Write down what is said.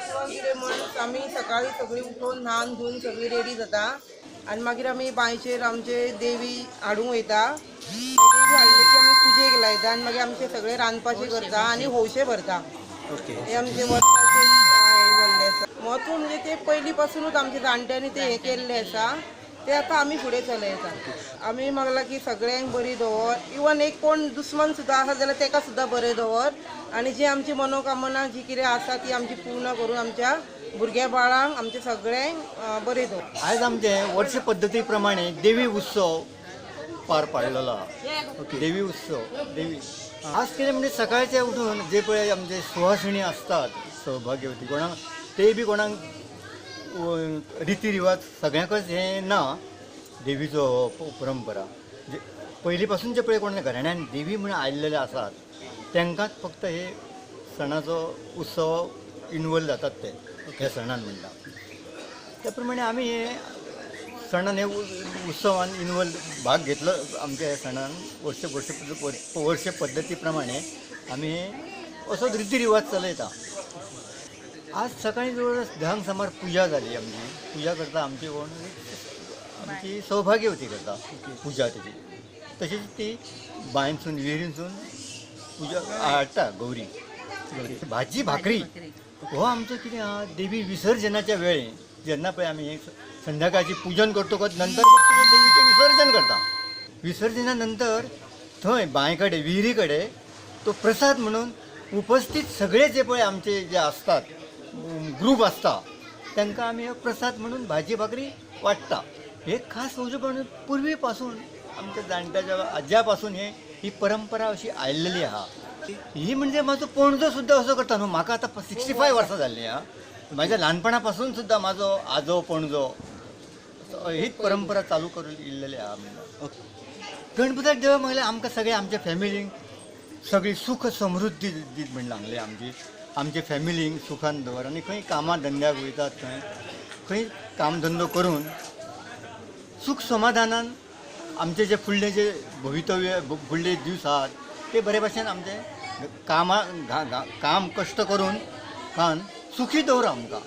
उत्सवाक कितें म्हण आमी सकाळी सगळीं उठून न्हावन धुवन सगळीं रेडी जाता आनी मागीर आमी बांयचेर आमचे देवी हाडूंक वयता। देवी हाडले की आमी पुजेक लायता आनी मागीर आमचे सगळे रांदपाचें करता आनी हौशे भरता। हे आमचे वर्साचे हे जाल्ले आसा म्हत्व म्हणजे ते पयलीं पासूनच आमच्या जाणट्यांनी ते हे केल्ले आसा ते आतां आमी फुडें चलयता। आमी मागला की सगळ्यांक बरी दवर, इवन एक कोण दुस्मन सुद्दां आसा जाल्यार तेका सुद्दां बरें दवर आनी जी आमची मनोकामना जी कितें आसा ती आमची पूर्ण करून आमच्या भुरग्या बाळांक आमच्या सगळ्यांक बरें दवर। आयज आमचे वर्ष पद्दती प्रमाणे देवी उत्सव पार पाडलेलो आहा। देवी उत्सव देवी आज कितें म्हणजे सकाळचे उठून जे पळय आमचे सुवासिणी असतात सौभाग्यवती कोणाक ते बी कोणाक रिती रिवाज सगळ्यांकच हे ना देवीचो परंपरा जे पयलीं पासून जे पळय कोण घराण्यान देवी म्हणून आयिल्लेले आसात तांकांच फक्त हे सणाचो उत्सव इन्वॉल्व जातात ते ह्या सणान म्हणटा त्या प्रमाणे आमी हे सणान हे उत्सवान इन्वॉल्व भाग घेतलो आमच्या ह्या सणान वर्ष पद्दती प्रमाणे आमी हे असो रिती रिवाज चलयता। आज सकाळी जवळ 10 सुमार पुजा जाली आमची पुजा करता आमची कोण आमची सौभाग्यवती करता पुजा तेजी तशीच ती बांयसून विहिरीसून पुजा हाडटा गौरी भाजी भाकरी हो आमचो कितें आहा देवी विसर्जनाच्या वेळी जेन्ना पळय आमी हे संध्याकाळची पूजन करतकच नंतर देवीचें विसर्जन करता। विसर्जना नंतर थंय बांय कडेन विहिरी कडेन तो प्रसाद म्हणून उपस्थित सगळे जे पळय आमचे जे असतात ग्रूप असता तांकां आमी प्रसाद म्हणून भाजी भाकरी वाडटा। हे खास उजवण पूर्वी पासून आमच्या जाणट्याच्या आज्या पासून ही परंपरा अशी आयिल्ली आहा। ही म्हणजे म्हाजो पणजो सुद्दां असो करता न्हू म्हाका आतां 65 वर्सां जाल्लीं आहा म्हाज्या ल्हानपणा पासून सुद्दां म्हाजो आजो पणजो हीच परंपरा चालू करून इल्लेली आहा म्हणटा। गणपतीक देव म्हणल्यार आमकां सगळे आमच्या फॅमिलीक सगळी सुख समृद्धी दीत म्हण लागले आमचे फॅमिलीक सुखान दवर आनी खंय कामां धंद्याक वयतात खंय काम धंदो करून सुख समाधानान आमचे जे फुडले जे भवितव्य फुडले दीस आहात ते बरे भाशेन आमचे काम कश्ट करून खान सुखी दवर आमकां।